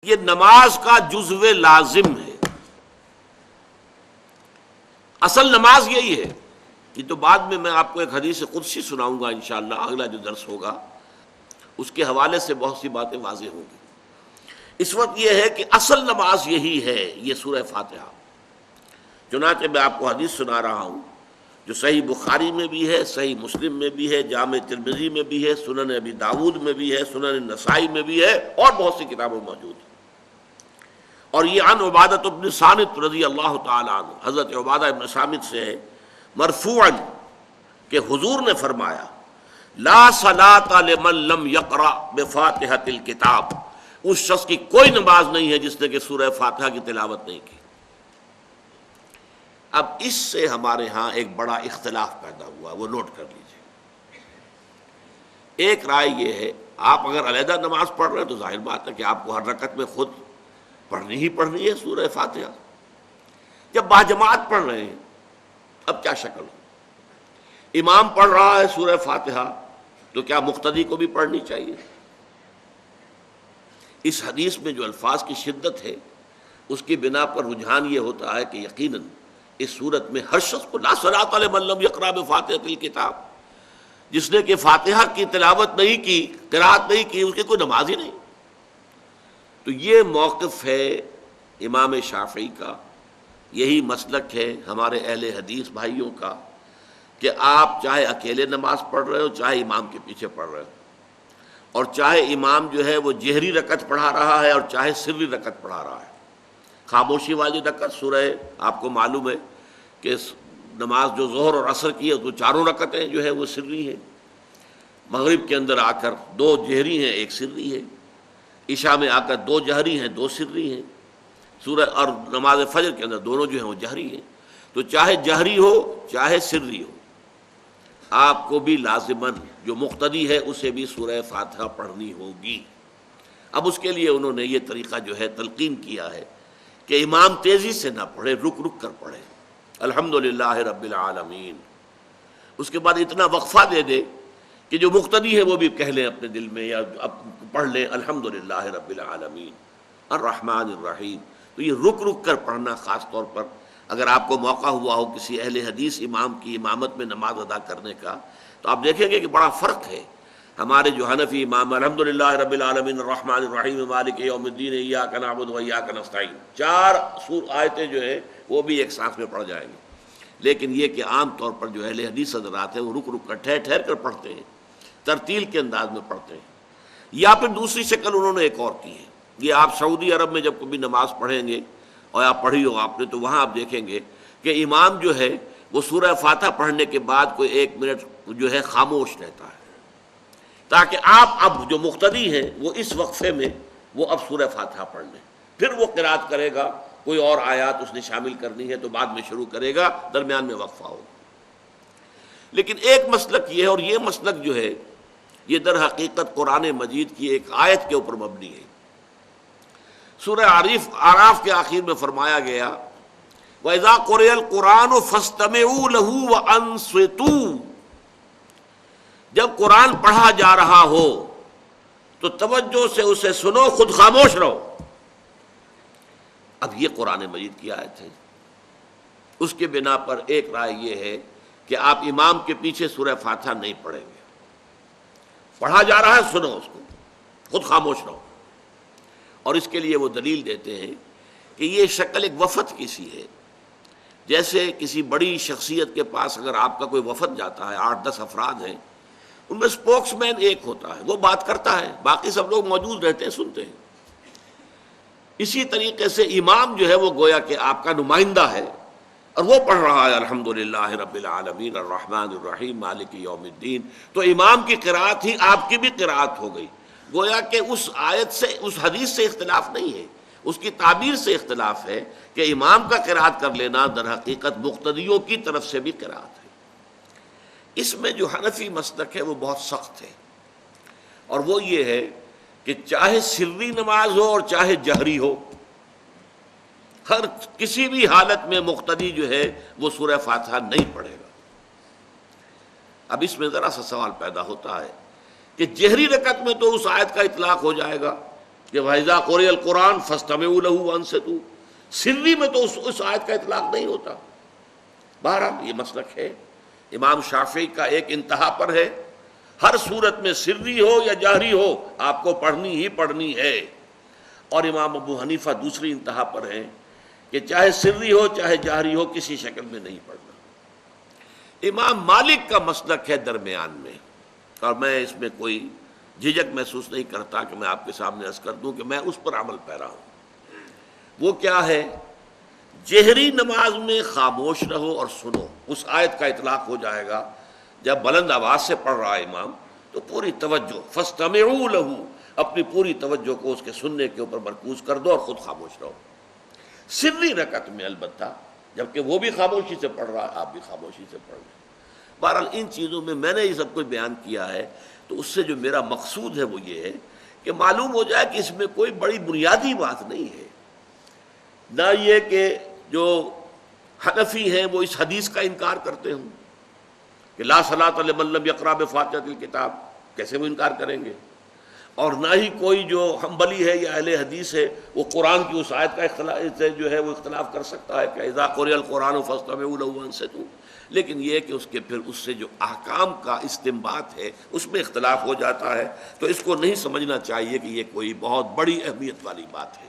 یہ نماز کا جزو لازم ہے. اصل نماز یہی ہے. یہ تو بعد میں آپ کو ایک حدیث قدسی سناؤں گا انشاءاللہ، اگلا جو درس ہوگا اس کے حوالے سے بہت سی باتیں واضح ہوں گی. اس وقت یہ ہے کہ اصل نماز یہی ہے، یہ سورہ فاتحہ. چنانچہ میں آپ کو حدیث سنا رہا ہوں جو صحیح بخاری میں بھی ہے، صحیح مسلم میں بھی ہے، جامع ترمذی میں بھی ہے، سنن ابی داود میں بھی ہے، سنن نسائی میں بھی ہے، اور بہت سی کتابوں میں موجود ہے. اور یہ عن عبادۃ بن صامت رضی اللہ تعالی عنہ، حضرت عبادہ بن صامت سے ہے مرفوعا کہ حضور نے فرمایا لا صلاۃ لمن لم یقرأ بفاتحۃ الکتاب، اس شخص کی کوئی نماز نہیں ہے جس نے کہ سورہ فاتحہ کی تلاوت نہیں کی. اب اس سے ہمارے ہاں ایک بڑا اختلاف پیدا ہوا، وہ نوٹ کر لیجیے. ایک رائے یہ ہے آپ اگر علیحدہ نماز پڑھ رہے ہیں تو ظاہر بات ہے کہ آپ کو ہر رکعت میں خود پڑھنی ہی پڑھنی ہے سورہ فاتحہ. جب باجماعت پڑھ رہے ہیں اب کیا شکل ہو؟ امام پڑھ رہا ہے سورہ فاتحہ تو کیا مقتدی کو بھی پڑھنی چاہیے؟ اس حدیث میں جو الفاظ کی شدت ہے اس کی بنا پر رجحان یہ ہوتا ہے کہ یقیناً اس صورت میں ہر شخص کو لا صلاۃ لمن لم یقرأ بفاتحۃ الکتاب، جس نے کہ فاتحہ کی تلاوت نہیں کی، قرأت نہیں کی، اس کی کوئی نماز ہی نہیں. تو یہ موقف ہے امام شافعی کا، یہی مسلک ہے ہمارے اہل حدیث بھائیوں کا کہ آپ چاہے اکیلے نماز پڑھ رہے ہو، چاہے امام کے پیچھے پڑھ رہے ہو، اور چاہے امام جو ہے وہ جہری رکعت پڑھا رہا ہے اور چاہے سری رکعت پڑھا رہا ہے. خاموشی والی رکعت سورہ آپ کو معلوم ہے کہ نماز جو ظہر اور عصر کی ہے تو چاروں رکعتیں جو ہے وہ سری ہیں. مغرب کے اندر آ کر دو جہری ہیں ایک سری ہے، عشاء میں آ کر دو جہری ہیں دو سری ہیں، سورہ اور نماز فجر کے اندر دونوں جو ہیں وہ جہری ہیں. تو چاہے جہری ہو چاہے سری ہو آپ کو بھی لازماً جو مقتدی ہے اسے بھی سورہ فاتحہ پڑھنی ہوگی. اب اس کے لیے انہوں نے یہ طریقہ جو ہے تلقین کیا ہے کہ امام تیزی سے نہ پڑھے، رک رک کر پڑھے الحمدللہ رب العالمین. اس کے بعد اتنا وقفہ دے دے کہ جو مقتدی ہے وہ بھی کہہ لیں اپنے دل میں یا پڑھ لیں الحمدللہ رب العالمین الرحمن الرحیم. تو یہ رک رک کر پڑھنا، خاص طور پر اگر آپ کو موقع ہوا ہو کسی اہل حدیث امام کی امامت میں نماز ادا کرنے کا تو آپ دیکھیں گے کہ بڑا فرق ہے. ہمارے جو حنفی امام الحمدللہ رب العالمین الرحمن الرحیم مالک یوم الدین ایاک نعبد و ایاک نستعین، 4 آیتیں جو ہیں وہ بھی ایک سانس میں پڑھ جائیں گے. لیکن یہ کہ عام طور پر جو اہل حدیث حضرات ہیں وہ رک رک کر ٹھہر ٹھہر کر پڑھتے ہیں، ترتیل کے انداز میں پڑھتے ہیں. یا پھر دوسری شکل انہوں نے ایک اور کی ہے. یہ آپ سعودی عرب میں جب کبھی نماز پڑھیں گے اور آپ پڑھی ہو آپ نے تو وہاں آپ دیکھیں گے کہ امام جو ہے وہ سورہ فاتحہ پڑھنے کے بعد کوئی 1 منٹ جو ہے خاموش رہتا ہے تاکہ آپ اب جو مقتدی ہیں وہ اس وقفے میں وہ اب سورہ فاتحہ پڑھ لیں. پھر وہ قرات کرے گا، کوئی اور آیات اس نے شامل کرنی ہے تو بعد میں شروع کرے گا، درمیان میں وقفہ ہوگا. لیکن ایک مسلک یہ ہے، اور یہ مسلک جو ہے یہ در حقیقت قرآن مجید کی ایک آیت کے اوپر مبنی ہے. سورہ اعراف کے آخر میں فرمایا گیا وَإِذَا قُرِئَ الْقُرْآنُ فَاسْتَمِعُوا لَهُ وَأَنصِتُوا، جب قرآن پڑھا جا رہا ہو تو توجہ سے اسے سنو، خود خاموش رہو. اب یہ قرآن مجید کی آیت ہے. اس کے بنا پر ایک رائے یہ ہے کہ آپ امام کے پیچھے سورہ فاتحہ نہیں پڑھیں گے. پڑھا جا رہا ہے سنو اس کو، خود خاموش رہو. اور اس کے لیے وہ دلیل دیتے ہیں کہ یہ شکل ایک وفد کی سی ہے. جیسے کسی بڑی شخصیت کے پاس اگر آپ کا کوئی وفد جاتا ہے، 8-10 افراد ہیں، ان میں اسپوکس مین ایک ہوتا ہے، وہ بات کرتا ہے، باقی سب لوگ موجود رہتے ہیں، سنتے ہیں. اسی طریقے سے امام جو ہے وہ گویا کہ آپ کا نمائندہ ہے اور وہ پڑھ رہا ہے الحمدللہ رب العالمین الرحمن الرحیم مالک یوم الدین. تو امام کی قرأت ہی آپ کی بھی قرأت ہو گئی. گویا کہ اس آیت سے، اس حدیث سے اختلاف نہیں ہے، اس کی تعبیر سے اختلاف ہے کہ امام کا قرأت کر لینا در حقیقت مقتدیوں کی طرف سے بھی قرأت ہے. اس میں جو حنفی مسلک ہے وہ بہت سخت ہے، اور وہ یہ ہے کہ چاہے سری نماز ہو اور چاہے جہری ہو، ہر کسی بھی حالت میں مقتدی جو ہے وہ سورہ فاتحہ نہیں پڑھے گا. اب اس میں ذرا سا سوال پیدا ہوتا ہے کہ جہری رکعت میں تو اس آیت کا اطلاق ہو جائے گا کہ وَإِذَا قُرِئَ الْقُرْآنُ فَاسْتَمِعُوا لَهُ وَأَنصِتُوا، سری میں تو اس آیت کا اطلاق نہیں ہوتا۔ بہرحال یہ مسلک ہے، امام شافعی کا ایک انتہا پر ہے، ہر صورت میں سری ہو یا جہری ہو آپ کو پڑھنی ہی پڑھنی ہے، اور امام ابو حنیفہ دوسری انتہا پر ہیں کہ چاہے سری ہو چاہے جہری ہو کسی شکل میں نہیں پڑھنا۔ امام مالک کا مسلک ہے درمیان میں، اور میں اس میں کوئی جھجک محسوس نہیں کرتا کہ میں آپ کے سامنے عرض کر دوں کہ میں اس پر عمل پیرا ہوں۔ وہ کیا ہے؟ جہری نماز میں خاموش رہو اور سنو، اس آیت کا اطلاق ہو جائے گا جب بلند آواز سے پڑھ رہا ہے امام تو پوری توجہ، فاستمعوا لہ، اپنی پوری توجہ کو اس کے سننے کے اوپر مرکوز کر دو اور خود خاموش رہو۔ سری رکعت میں البتہ جبکہ وہ بھی خاموشی سے پڑھ رہا ہے آپ بھی خاموشی سے پڑھ رہے ہیں۔ بہرحال ان چیزوں میں میں نے یہ سب کچھ بیان کیا ہے تو اس سے جو میرا مقصود ہے وہ یہ ہے کہ معلوم ہو جائے کہ اس میں کوئی بڑی بنیادی بات نہیں ہے، نہ یہ کہ جو حنفی ہیں وہ اس حدیث کا انکار کرتے ہوں کہ لا صلاۃ لمن لم یقرأ بفاتحۃ الکتاب، کیسے وہ انکار کریں گے، اور نہ ہی کوئی جو حنبلی ہے یا اہل حدیث ہے وہ قرآن کی اس آیت کا اختلاف سے جو ہے وہ اختلاف کر سکتا ہے کہ اذا قرئ القرآن فاستمعوا لہ وانصتوا، لیکن یہ کہ اس کے پھر اس سے جو احکام کا استنباط ہے اس میں اختلاف ہو جاتا ہے، تو اس کو نہیں سمجھنا چاہیے کہ یہ کوئی بہت بڑی اہمیت والی بات ہے۔